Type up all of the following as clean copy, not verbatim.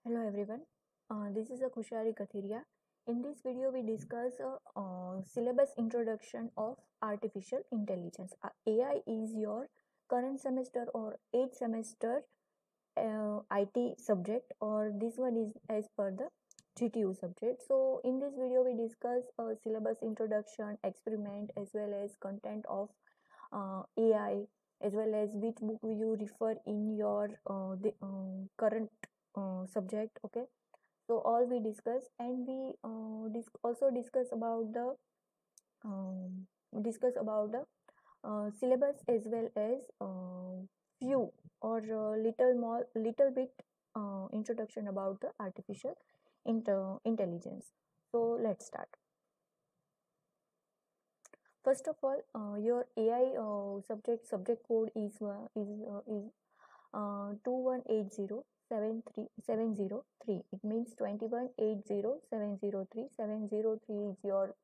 Hello everyone, this is Khushari Kathiria. In this video, we discuss syllabus introduction of artificial intelligence. AI is your current semester or 8th semester IT subject, or this one is as per the GTU subject. So in this video, we discuss syllabus introduction, experiment, as well as content of AI, as well as which book you refer in your current subject. Okay, so all we discuss, and we also discuss about the syllabus, as well as few or little bit introduction about the artificial intelligence. So let's start. First of all, your AI subject code is 218073703. It means 2180703. 703 is your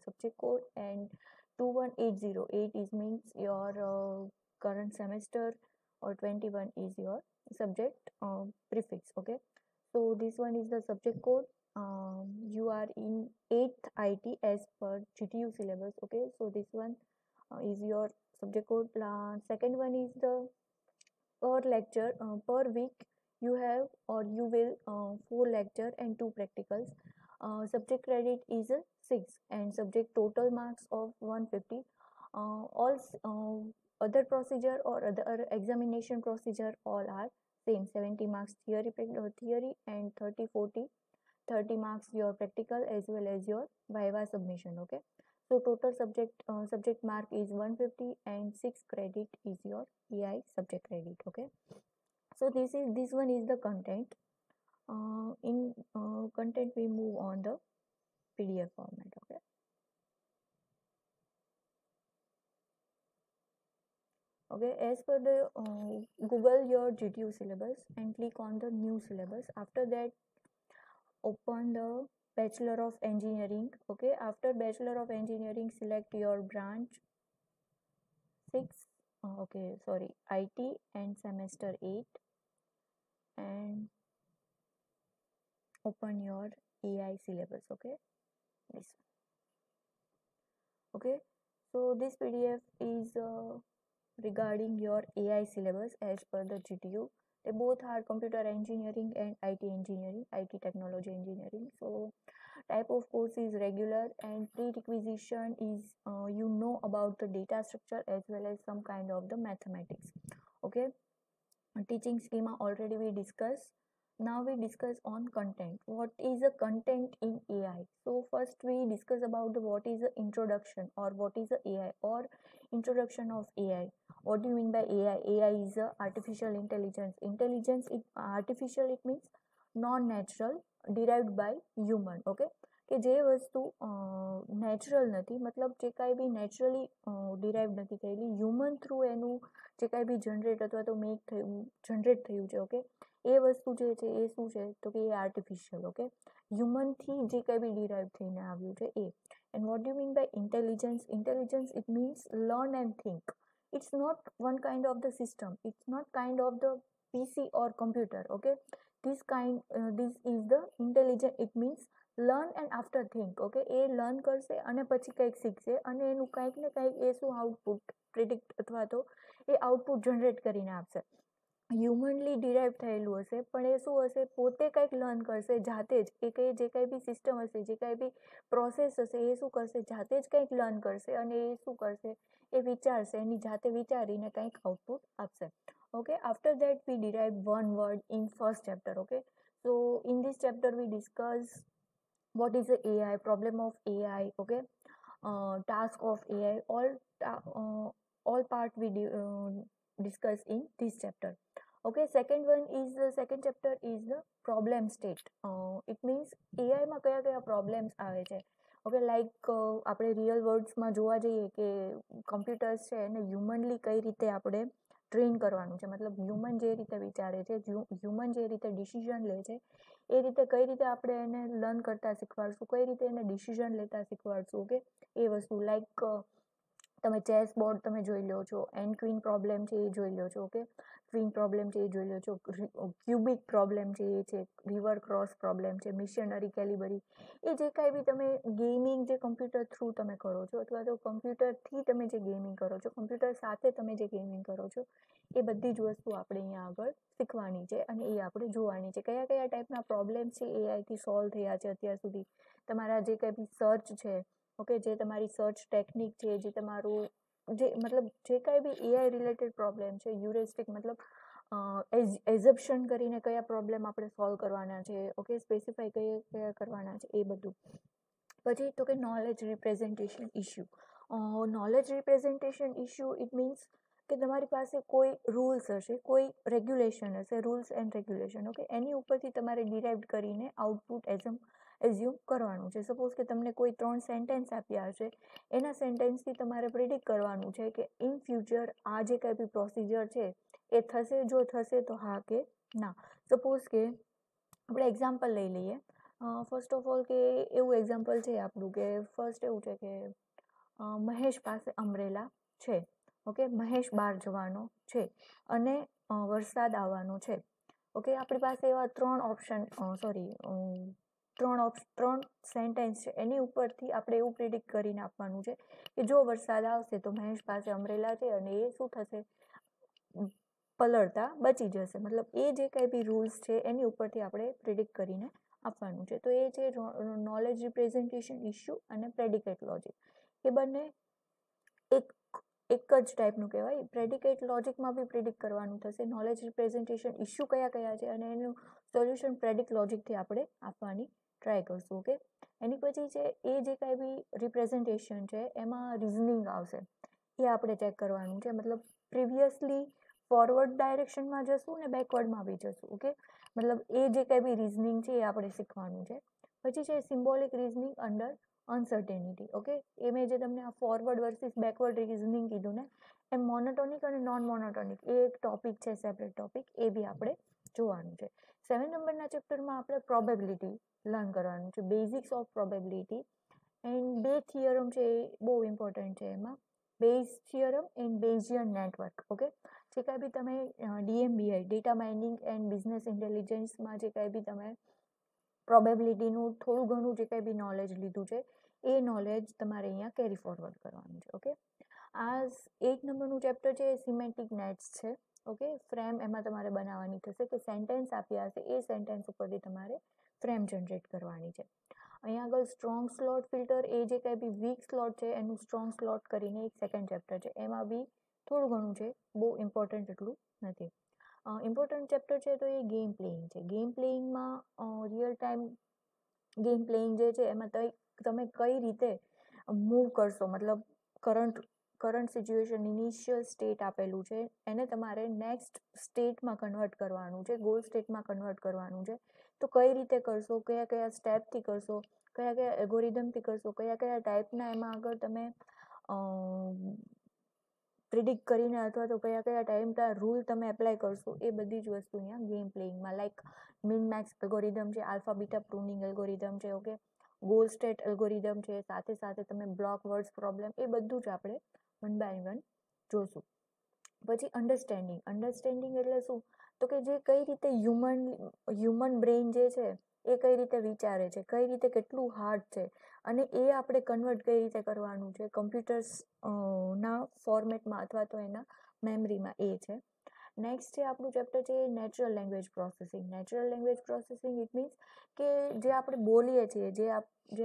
subject code, and 21808 is means your current semester, or 21 is your subject prefix. Okay, so this one is the subject code. You are in 8th IT as per GTU syllabus. Okay, so this one is your subject code. Second one is the per lecture, per week you have, or you will 4 lecture and 2 practicals. Subject credit is 6, and subject total marks of 150. All other procedure or other examination procedure all are same. 70 marks theory, and 30 marks your practical, as well as your viva submission. Okay, so total subject mark is 150, and 6 credit is your AI subject credit. Okay, so this one is the content. In content, we move on the PDF format. Okay, as per the Google your GTU syllabus and click on the new syllabus. After that, open the Bachelor of Engineering. Okay, after Bachelor of Engineering, select your branch 6, okay, sorry, IT, and semester 8, and open your AI syllabus. Okay, this one. Okay, so this PDF is regarding your AI syllabus as per the GTU. They both are computer engineering and IT engineering, IT technology engineering. So type of course is regular, and prerequisition is you know about the data structure as well as some kind of the mathematics. Okay, teaching schema already we discussed. Now we discuss on content. What is the content in AI? So first we discuss about the what is the introduction, or what is the AI, or introduction of AI. What do you mean by AI? AI is a artificial intelligence. Artificial, it means non-natural, derived by human. Okay, કે જે વસ્તુ natural નથી, મતલબ જે કાંઈ બી naturally derive નથી થયેલી, human through એનું જે કાંઈ બી જનરેટ અથવા તો જનરેટ થયું છે. ઓકે, એ વસ્તુ જે છે એ શું છે, તો કે એ આર્ટિફિશિયલ. ઓકે, હ્યુમનથી જે કાંઈ બી ડિરાઈવ થઈને આવ્યું છે એ. And what you mean by intelligence? Intelligence, it means learn and think. It's not one kind of the system. It's not kind of the PC or computer. Okay, this is the intelligent. It means learn and after think. Okay, A learn કરશે અને પછી કંઈક શીખશે, અને એનું કંઈક ને કંઈક એ શું આઉટપુટ પ્રિડિક્ટ અથવા તો એ આઉટપુટ જનરેટ કરીને આપશે. હ્યુમનલી ડિરાઈવ થયેલું હશે, પણ એ શું હશે, પોતે કંઈક લર્ન કરશે જાતે જ. એ કંઈ જે કાંઈ બી સિસ્ટમ હશે, જે કાંઈ બી પ્રોસેસ હશે, એ શું કરશે, જાતે જ કંઈક લર્ન કરશે, અને એ શું કરશે, એ વિચારશે, એની જાતે વિચારીને કંઈક આઉટપુટ આપશે. Okay, after that we derive one word in first chapter. Okay, so in this chapter we discuss what is the AI, problem of AI. Okay, task of AI, all part we discuss in this chapter. Okay, second chapter is the problem state. It means AI માં કયા કયા problems આવે છે. Okay, like આપણે real વર્ડ્સમાં જોવા જઈએ કે computers છે એને હ્યુમનલી કઈ રીતે આપણે ટ્રેન કરવાનું છે, મતલબ હ્યુમન જે રીતે વિચારે છે, હ્યુમન જે રીતે ડિસિઝન લે છે, એ રીતે કઈ રીતે આપણે એને લર્ન કરતા શીખવાડશું, કઈ રીતે એને ડિસિઝન લેતા શીખવાડશું. ઓકે, એ વસ્તુ લાઈક તમે ચેસ બોર્ડ તમે જોઈ લો છો, એન્ડ ક્વીન પ્રોબ્લેમ છે એ જોઈ લો છો. ઓકે, સ્વિંગ પ્રોબ્લેમ છે એ જોઈ લો છો, ક્યુબિક પ્રોબ્લેમ છે એ છે, રિવર ક્રોસ પ્રોબ્લેમ છે, મિશનરી કેલિબરી, એ જે કાંઈ બી તમે ગેમિંગ જે કમ્પ્યુટર થ્રુ તમે કરો છો અથવા તો કમ્પ્યુટરથી તમે જે ગેમિંગ કરો છો, કમ્પ્યુટર સાથે તમે જે ગેમિંગ કરો છો, એ બધી જ વસ્તુ આપણે અહીંયા આગળ શીખવાની છે અને એ આપણે જોવાની છે. કયા કયા ટાઈપના પ્રોબ્લેમ છે એઆઈથી સોલ્વ થયા છે અત્યાર સુધી, તમારા જે કંઈ બી સર્ચ છે, ઓકે, જે તમારી સર્ચ ટેકનિક છે, જે તમારું જે મતલબ જે કાંઈ બી એઆઈ રિલેટેડ પ્રોબ્લેમ છે, યુરિસ્ટિક મતલબ એઝપ્શન કરીને કયા પ્રોબ્લેમ આપણે સોલ્વ કરવાના છે, ઓકે, સ્પેસિફાઈ કયા કરવાના છે એ બધું. પછી તો કે knowledge representation issue. Knowledge representation issue it means કે તમારી પાસે કોઈ રૂલ્સ હશે, કોઈ રેગ્યુલેશન હશે, રૂલ્સ એન્ડ રેગ્યુલેશન, ઓકે, એની ઉપરથી તમારે ડિરાઇવ કરીને આઉટપુટ એઝ્યુમ કરવાનું છે. સપોઝ કે તમને કોઈ 3 સેન્ટેન્સ આપ્યા હશે, એના સેન્ટેન્સથી તમારે પ્રિડિક્ટ કરવાનું છે કે ઇન ફ્યુચર આ જે કંઈ બી પ્રોસિજર છે એ થશે, જો થશે તો હા કે ના. સપોઝ કે આપણે એક્ઝામ્પલ લઈ લઈએ. ફર્સ્ટ ઓફ ઓલ કે એવું એક્ઝામ્પલ છે આપણું કે ફર્સ્ટ એવું છે કે મહેશ પાસે અમ્બ્રેલા છે, ઓકે, મહેશ બહાર જવાનો છે અને વરસાદ આવવાનો છે, ઓકે. આપણી પાસે એવા 3 સેન્ટેન્સ છે, એની ઉપરથી આપણે એવું પ્રિડિક્ટ કરીને આપવાનું છે કે જો વરસાદ આવશે તો મહેશ પાસે અમ્બ્રેલા છે અને એ શું થશે, પલળતા બચી જશે. મતલબ એ જે કંઈ બી રૂલ્સ છે એની ઉપરથી આપણે પ્રિડિક્ટ કરીને આપવાનું છે. તો એ છે નોલેજ રિપ્રેઝન્ટેશન ઇશ્યુ અને પ્રેડિકેટ લોજિક. એ બંને એક જ ટાઈપનું કહેવાય. પ્રેડિકેટ લોજિકમાં બી પ્રિડિક્ટ કરવાનું થશે. નોલેજ રિપ્રેઝન્ટેશન ઇશ્યુ કયા કયા છે અને એનું સોલ્યુશન પ્રેડિક્ટ લોજિકથી આપણે આપવાની ટ્રાય કરશું, ઓકે. એની પછી છે એ જે કાંઈ બી રિપ્રેઝન્ટેશન છે એમાં રિઝનિંગ આવશે, એ આપણે ચેક કરવાનું છે. મતલબ પ્રિવિયસલી ફોરવર્ડ ડાયરેક્શનમાં જશું ને બેકવર્ડમાં બી જશું, ઓકે. મતલબ એ જે કંઈ બી રિઝનિંગ છે એ આપણે શીખવાનું છે. પછી છે symbolic reasoning under uncertainty, okay. એ મેં જે તમને આ ફોરવર્ડ વર્સિસ બેકવર્ડ રિઝનિંગ કીધું ને, એમ મોનોટોનિક અને નોન મોનોટોનિક એ એક ટોપિક છે, સેપરેટ ટોપિક, એ બી આપણે જોવાનું છે. 7 નંબરના ચેપ્ટરમાં આપણે પ્રોબેબિલિટી લર્ન કરવાનું છે, basics of probability. And 2 theorem છે એ બહુ ઇમ્પોર્ટન્ટ છે એમાં, Bayes theorem and Bayesian network, okay. જે કાંઈ બી તમે DMBI data mining and business ઇન્ટેલિજન્સમાં જે કાંઈ બી તમે પ્રોબેબિલિટીનું થોડું ઘણું જે કાંઈ બી નોલેજ લીધું છે એ નોલેજ તમારે અહીંયા કેરી ફોરવર્ડ કરવાનું છે, ઓકે. આ 8 નંબરનું ચેપ્ટર છે એ સિમેન્ટિક નેટ્સ છે, ઓકે. ફ્રેમ એમાં તમારે બનાવવાની થશે કે સેન્ટેન્સ આપ્યા હશે એ સેન્ટેન્સ ઉપરથી તમારે ફ્રેમ જનરેટ કરવાની છે. અહીંયા આગળ સ્ટ્રોંગ સ્લોટ ફિલ્ટર, એ જે કાંઈ બી વીક સ્લોટ છે એનું સ્ટ્રોંગ સ્લોટ કરીને એક સેકન્ડ ચેપ્ટર છે, એમાં બી થોડું ઘણું છે, બહુ ઇમ્પોર્ટન્ટ એટલું નથી. ઇમ્પોર્ટન્ટ ચેપ્ટર છે તો એ ગેમ પ્લેઇંગ છે. ગેમ પ્લેઇંગમાં રિયલ ટાઈમ ગેમ પ્લેઇંગ જે છે એમાં તમે કઈ રીતે મૂવ કરશો, મતલબ કરંટ સિચ્યુએશન ઇનિશિયલ સ્ટેટ આપેલું છે એને તમારે નેક્સ્ટ સ્ટેટમાં કન્વર્ટ કરવાનું છે, ગોલ સ્ટેટમાં કન્વર્ટ કરવાનું છે. તો કઈ રીતે કરશો, કયા કયા સ્ટેપથી કરશો, કયા કયા એલ્ગોરિધમથી કરશો, કયા કયા ટાઈપના એમાં આગળ તમે પ્રિડિક્ટ કરીને અથવા તો કયા કયા ટાઈમના રૂલ તમે એપ્લાય કરશો, એ બધી જ વસ્તુ અહીંયા ગેમ પ્લેઇંગમાં, લાઈક મિન મેક્સ એલ્ગોરિધમ છે, આલ્ફા બીટા પ્રૂનિંગ એલ્ગોરિધમ છે, ઓકે, ગોલ સ્ટેટ એલ્ગોરિધમ છે, સાથે સાથે તમે બ્લોક વર્ડ્સ પ્રોબ્લેમ, એ બધું જ આપણે 1 બાય 1 જોશું. પછી અન્ડરસ્ટેન્ડિંગ એટલે શું, તો કે જે કઈ રીતે હ્યુમન બ્રેઇન જે છે એ કઈ રીતે વિચારે છે, કઈ રીતે કેટલું હાર્ડ છે અને એ આપણે કન્વર્ટ કઈ રીતે કરવાનું છે કમ્પ્યુટર્સ ના ફોર્મેટમાં અથવા તો એના મેમરીમાં, એ છે. નેક્સ્ટ છે આપણું ચેપ્ટર છે natural language processing. Natural language processing it means કે જે આપણે બોલીએ છીએ, જે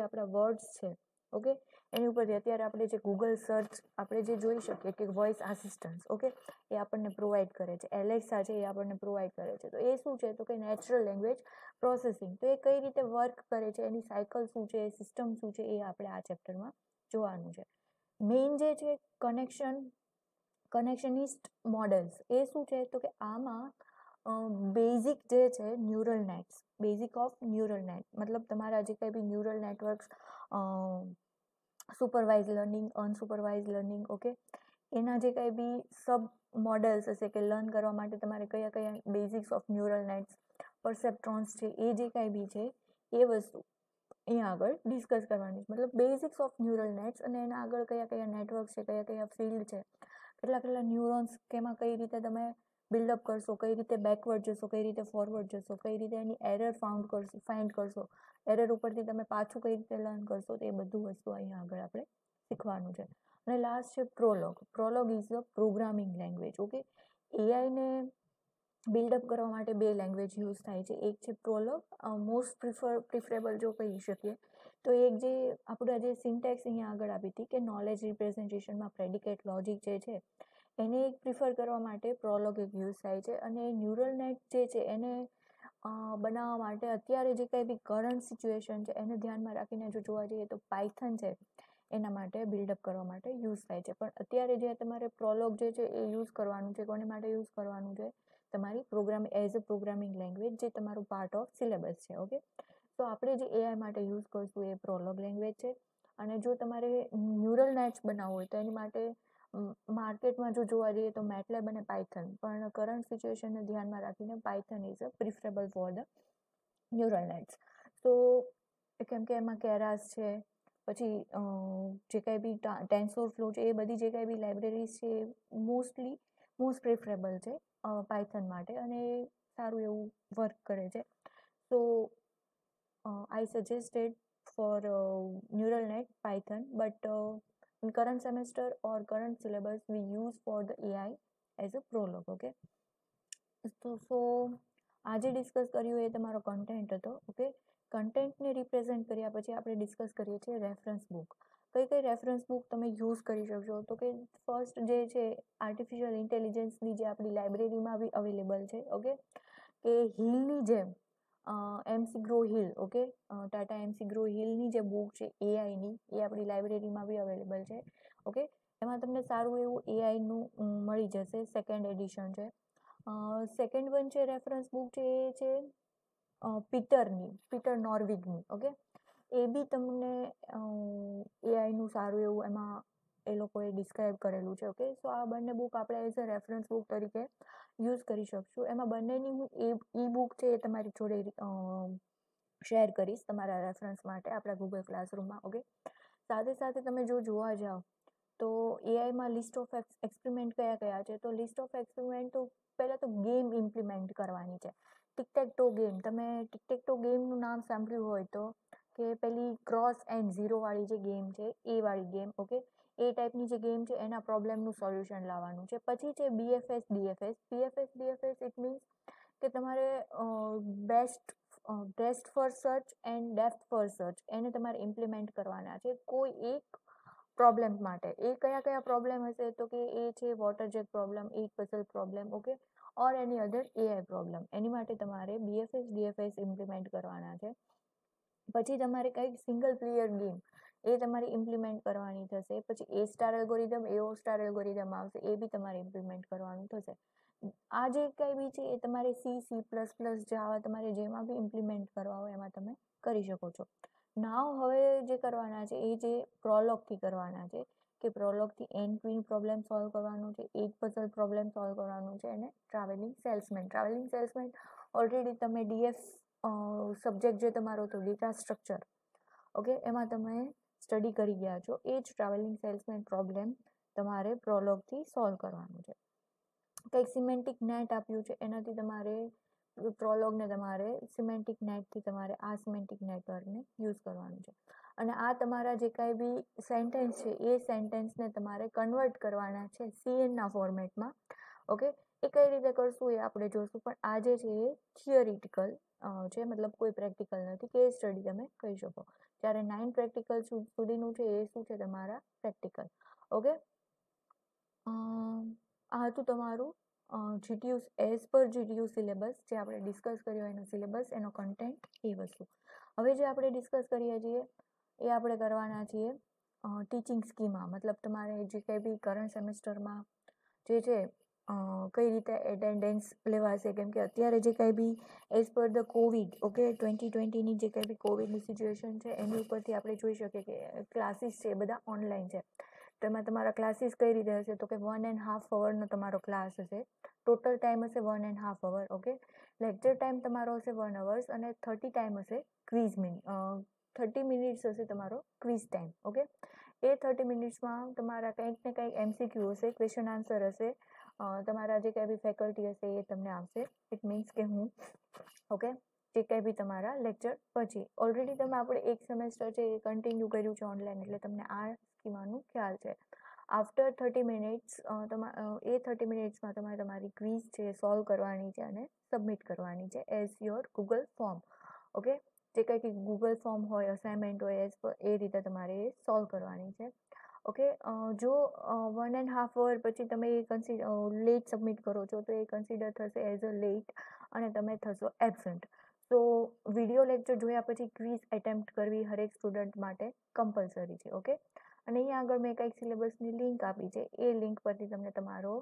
આપણા વર્ડ્સ છે, ઓકે, એની ઉપરથી અત્યારે આપણે જે ગૂગલ સર્ચ આપણે જે જોઈ શકીએ કે વોઇસ આસિસ્ટન્સ, ઓકે, એ આપણને પ્રોવાઈડ કરે છે, એલેક્સા છે એ આપણને પ્રોવાઈડ કરે છે. તો એ શું છે, તો કે નેચરલ લેંગ્વેજ પ્રોસેસિંગ. તો એ કઈ રીતે વર્ક કરે છે, એની સાયકલ શું છે, સિસ્ટમ શું છે, એ આપણે આ ચેપ્ટરમાં જોવાનું છે. મેઇન જે છે કનેક્શનિસ્ટ મોડલ્સ, એ શું છે, તો કે આમાં બેઝિક જે છે neural nets, basic of neural net, મતલબ તમારા જે કંઈ બી neural networks, supervise learning, unsupervise learning, okay, એના જે કંઈ બી સબ મોડલ્સ હશે કે લર્ન કરવા માટે તમારે કયા કયા બેઝિક્સ ઓફ ન્યુરલ નેટ્સ, પરસેપ્ટ્રોન્સ છે, એ જે કાંઈ બી છે એ વસ્તુ અહીંયા આગળ ડિસ્કસ કરવાની છે. મતલબ બેઝિક્સ ઓફ ન્યુરલ નેટ્સ અને એના આગળ કયા કયા નેટવર્ક છે, કયા કયા ફિલ્ડ છે, કેટલા કેટલા ન્યુરોન્સ, કેમાં કઈ રીતે તમે બિલ્ડઅપ કરશો, કઈ રીતે બેકવર્ડ જશો, કઈ રીતે ફોરવર્ડ જશો, કઈ રીતે એની એરર ફાઇન્ડ કરશો, એરર ઉપરથી તમે પાછું કઈ રીતે લર્ન કરશો, તો એ બધું વસ્તુ અહીંયા આગળ આપણે શીખવાનું છે. અને લાસ્ટ છે Prolog. Prolog is a programming language. Okay, એઆઈને બિલ્ડઅપ કરવા માટે બે લેંગ્વેજ યુઝ થાય છે. એક છે પ્રોલોગ, મોસ્ટ પ્રિફરેબલ જો કહી શકીએ તો એક જે આપણે જે સિન્ટેક્સ અહીંયા આગળ આપી હતી કે નોલેજ રિપ્રેઝન્ટેશનમાં પ્રેડિકેટ લોજિક જે છે એને એક પ્રિફર કરવા માટે પ્રોલોગ એક યુઝ થાય છે. અને ન્યુરલ નેટ જે છે એને બનાવવા માટે અત્યારે જે કંઈ બી કરંટ સિચ્યુએશન છે એને ધ્યાનમાં રાખીને જો જોવા જઈએ તો પાયથન છે એના માટે બિલ્ડઅપ કરવા માટે યુઝ થાય છે. પણ અત્યારે જે તમારે પ્રોલોગ જે છે એ યુઝ કરવાનું છે, કોને માટે યુઝ કરવાનું છે, તમારી એઝ અ પ્રોગ્રામિંગ લેંગ્વેજ જે તમારું પાર્ટ ઓફ સિલેબસ છે. ઓકે, તો આપણે જે એઆઈ માટે યુઝ કરશું એ પ્રોલોગ લેંગ્વેજ છે. અને જો તમારે ન્યુરલ નેટ્સ બનાવવું હોય તો એની માટે માર્કેટમાં જો જોવા જઈએ તો મેટલેબ અને પાયથન, પણ કરંટ સિચ્યુએશનને ધ્યાનમાં રાખીને Python is a preferable for the neural nets. તો કેમ કે એમાં કેરાસ છે, પછી જે કંઈ બી ટેન્સોરફ્લો છે, એ બધી જે કંઈ બી લાઇબ્રેરીઝ છે મોસ્ટ પ્રિફરેબલ છે પાયથન માટે, અને સારું એવું વર્ક કરે છે. તો I suggested for neural net Python, but in current semester or current syllabus we use for the AI as a prologue. Okay, so આજે ડિસ્કસ કર્યું એ તમારો કન્ટેન્ટ હતો. ઓકે, કન્ટેન્ટને રિપ્રેઝેન્ટ કર્યા પછી આપણે ડિસ્કસ કરીએ છીએ રેફરન્સ બુક. કઈ રેફરન્સ બુક તમે યુઝ કરી શકશો, તો કે ફર્સ્ટ જે છે આર્ટિફિશિયલ ઇન્ટેલિજન્સની જે આપણી લાઇબ્રેરીમાં બી અવેલેબલ છે. ઓકે, કે હિલની જેમ MC Grow Hill, okay, Tata MC Grow Hillની જે બુક છે એઆઈની, એ આપણી લાઇબ્રેરીમાં બી અવેલેબલ છે. ઓકે, એમાં તમને સારું એવું એઆઈનું મળી જશે. સેકન્ડ એડિશન છે. સેકન્ડ વન છે રેફરન્સ બુક છે એ છે પીટર નોર્વિગની. ઓકે, એ બી તમને એઆઈનું સારું એવું એમાં એ લોકોએ ડિસ્ક્રાઇબ કરેલું છે. ઓકે, સો આ બંને બુક આપણે એઝ અ રેફરન્સ બુક તરીકે યુઝ કરી શકશું. એમાં બંનેની હું ઈ બુક છે એ તમારી જોડે શેર કરીશ તમારા રેફરન્સ માટે આપણા ગૂગલ ક્લાસરૂમમાં. ઓકે, સાથે સાથે તમે જો જોવા જાઓ તો એઆઈમાં લિસ્ટ ઓફ એક્સપેરિમેન્ટ કયા છે, તો લિસ્ટ ઓફ એક્સપેરિમેન્ટ તો પહેલાં તો ગેમ ઇમ્પ્લિમેન્ટ કરવાની છે. ટિક-ટેક-ટો ગેમ, તમે ટિક-ટેક-ટો ગેમનું નામ સાંભળ્યું હોય તો કે પેલી ક્રોસ એન્ડ ઝીરો વાળી જે ગેમ છે એ વાળી ગેમ. ઓકે, એ ટાઈપની જે ગેમ છે એના પ્રોબ્લેમનું સોલ્યુશન લાવવાનું છે. પછી છે BFS DFS. BFS DFS it means કે તમારે best for search and depth for search એને તમારે ઇમ્પ્લિમેન્ટ કરવાના છે કોઈ એક પ્રોબ્લેમ માટે. એ કયા પ્રોબ્લેમ હશે, તો કે એ છે વોટર જેટ પ્રોબ્લેમ, એક પઝલ પ્રોબ્લેમ, ઓકે, ઓર એની અધર AI પ્રોબ્લેમ. એની માટે તમારે BFS DFS ઇમ્પ્લિમેન્ટ કરવાના છે. પછી તમારે કંઈક સિંગલ પ્લેયર ગેમ એ તમારે ઇમ્પ્લિમેન્ટ કરવાની થશે. પછી A star algorithm, AO star algorithm આવશે, એ બી તમારે ઇમ્પ્લિમેન્ટ કરવાનું થશે. આ જે કંઈ બી છે એ તમારે C++, જાવા તમારે જેમાં બી ઇમ્પ્લિમેન્ટ કરવા હોય એમાં તમે કરી શકો છો. નાવ હવે જે કરવાના છે એ જે પ્રોલોગથી કરવાના છે, કે પ્રોલોગથી એન્ડ ક્વીન પ્રોબ્લેમ સોલ્વ કરવાનું છે, એક પઝલ પ્રોબ્લેમ સોલ્વ કરવાનું છે, અને ટ્રાવેલિંગ સેલ્સમેન ઓલરેડી તમે DF સબ્જેક્ટ જે તમારો હતો ડેટા સ્ટ્રક્ચર, ઓકે, એમાં તમે સ્ટડી કરી ગયા છો. એ જ ટ્રાવેલિંગ સેલ્સમેન પ્રોબ્લેમ તમારે પ્રોલોગથી સોલ્વ કરવાનું છે. કંઈક સિમેન્ટિક નેટ આપ્યું છે, એનાથી તમારે પ્રોલોગને તમારે સિમેન્ટિક નેટથી તમારે આ સિમેન્ટિક નેટવર્કને યુઝ કરવાનું છે. અને આ તમારા જે કાંઈ બી સેન્ટેન્સ છે એ સેન્ટેન્સને તમારે કન્વર્ટ કરવાના છે CNના ફોર્મેટમાં. ઓકે, એ કઈ રીતે કરશું એ આપણે જોશું, પણ આ જે છે એ થિયરિટિકલ છે, મતલબ કોઈ પ્રેક્ટિકલ નથી. કેસ સ્ટડી તમે કહી શકો. જ્યારે 9 પ્રેક્ટિકલ સુધીનું છે એ શું છે તમારા પ્રેક્ટિકલ. ઓકે, આ હતું તમારું GTU as per GTU syllabus, જે આપણે ડિસ્કસ કર્યો એનો સિલેબસ, એનો કન્ટેન્ટ, એ વસ્તુ. હવે જે આપણે ડિસ્કસ કરીએ છીએ એ આપણે કરવાના છીએ ટીચિંગ સ્કીમા. મતલબ તમારે જે કંઈ બી કરંટ સેમેસ્ટરમાં જે છે કઈ રીતે એટેન્ડન્સ લેવાશે, કેમ કે અત્યારે જે કંઈ બી as per the COVID, okay, 2020ની જે કંઈ બી કોવિડની સિચ્યુએશન છે એની ઉપરથી આપણે જોઈ શકીએ કે ક્લાસીસ છે એ બધા ઓનલાઈન છે. તો એમાં તમારા ક્લાસીસ કઈ રીતે હશે, તો કે 1.5 અવરનો તમારો ક્લાસ હશે. ટોટલ ટાઈમ હશે 1.5 અવર. ઓકે, લેક્ચર ટાઈમ તમારો હશે 1 અવર્સ, અને 30 ટાઈમ હશે 30 મિનિટ્સ હશે તમારો ક્વિઝ ટાઈમ. ઓકે, એ 30 મિનિટ્સમાં તમારા કંઈક ને કંઈક MCQ હશે, ક્વેશ્ચન આન્સર હશે, તમારા જે કંઈ બી ફેકલ્ટી હશે એ તમને આવશે. ઇટ મીન્સ કે હું ઓકે જે કંઈ બી તમારા લેક્ચર પછી ઓલરેડી તમે આપણે એક સેમેસ્ટર છે એ કન્ટિન્યુ કર્યું છે ઓનલાઈન, એટલે તમને આ સ્કીમાનું ખ્યાલ છે. આફ્ટર 30 મિનિટ્સ એ 30 મિનિટ્સમાં તમારે તમારી ક્વિઝ છે સોલ્વ કરવાની છે અને સબમિટ કરવાની છે as your Google form. Okay, જે કંઈ ગૂગલ ફોર્મ હોય, અસાઇનમેન્ટ હોય, એ રીતે તમારે એ સોલ્વ કરવાની છે. ઓકે, જો 1.5 અવર પછી તમે એ લેટ સબમિટ કરો છો તો એ કન્સિડર થશે એઝ અ લેટ અને તમે થશો એબસન્ટ. તો વિડીયો લેક્ચર જોયા પછી ક્વિઝ એટેમ્પ્ટ કરવી હરેક સ્ટુડન્ટ માટે કમ્પલસરી છે. ઓકે, અને અહીંયા આગળ મેં કંઈક સિલેબસની લિંક આપી છે, એ લિંક પરથી તમને તમારો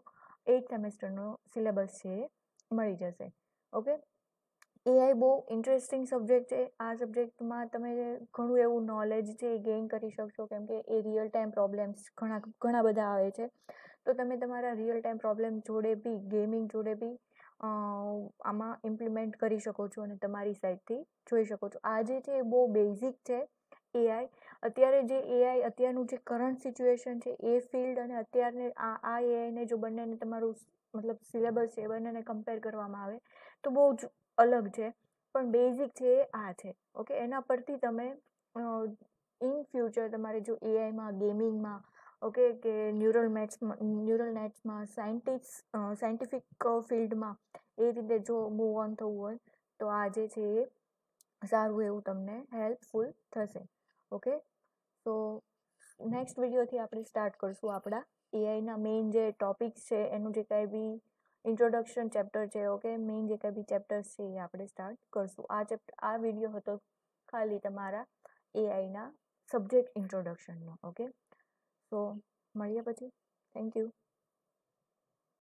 8th સેમેસ્ટરનો સિલેબસ છે એ મળી જશે. ઓકે, એઆઈ બહુ ઇન્ટરેસ્ટિંગ સબ્જેક્ટ છે. આ સબ્જેક્ટમાં તમે ઘણું એવું નોલેજ છે એ ગેઇન કરી શકશો, કેમ કે એ રિયલ ટાઈમ પ્રોબ્લેમ્સ ઘણા બધા આવે છે. તો તમે તમારા રિયલ ટાઈમ પ્રોબ્લેમ જોડે બી ગેમિંગ જોડે બી આમાં ઇમ્પ્લિમેન્ટ કરી શકો છો અને તમારી સાઈડથી જોઈ શકો છો. આ જે છે એ બહુ બેઝિક છે એઆઈ. અત્યારે જે એઆઈ અત્યારનું જે કરંટ સિચ્યુએશન છે એ ફિલ્ડ અને અત્યારને આ એઆઈને જો બંનેને તમારું મતલબ સિલેબસ છે એ બંનેને કમ્પેર કરવામાં આવે તો બહુ જ અલગ છે, પણ બેઝિક છે એ આ છે. ઓકે, એના પરથી તમે ઇન ફ્યુચર તમારે જો એઆઈમાં, ગેમિંગમાં, ઓકે, કે ન્યુરલ નેટ્સમાં, સાયન્ટિફિક ફિલ્ડમાં એ રીતે જો મૂવ ઓન થવું હોય તો આ જે છે એ સારું એવું તમને હેલ્પફુલ થશે. ઓકે, તો નેક્સ્ટ વિડીયોથી આપણે સ્ટાર્ટ કરશું આપણા એઆઈના મેઇન જે ટોપિક્સ છે એનું જે કાંઈ બી ઇન્ટ્રોડક્શન ચેપ્ટર છે. ઓકે, મેઇન જે કાંઈ બી ચેપ્ટર્સ છે એ આપણે સ્ટાર્ટ કરશું. આ વિડીયો હતો ખાલી તમારા એઆઈના સબ્જેક્ટ ઇન્ટ્રોડક્શનનો. ઓકે, તો મળીએ પછી. Thank you.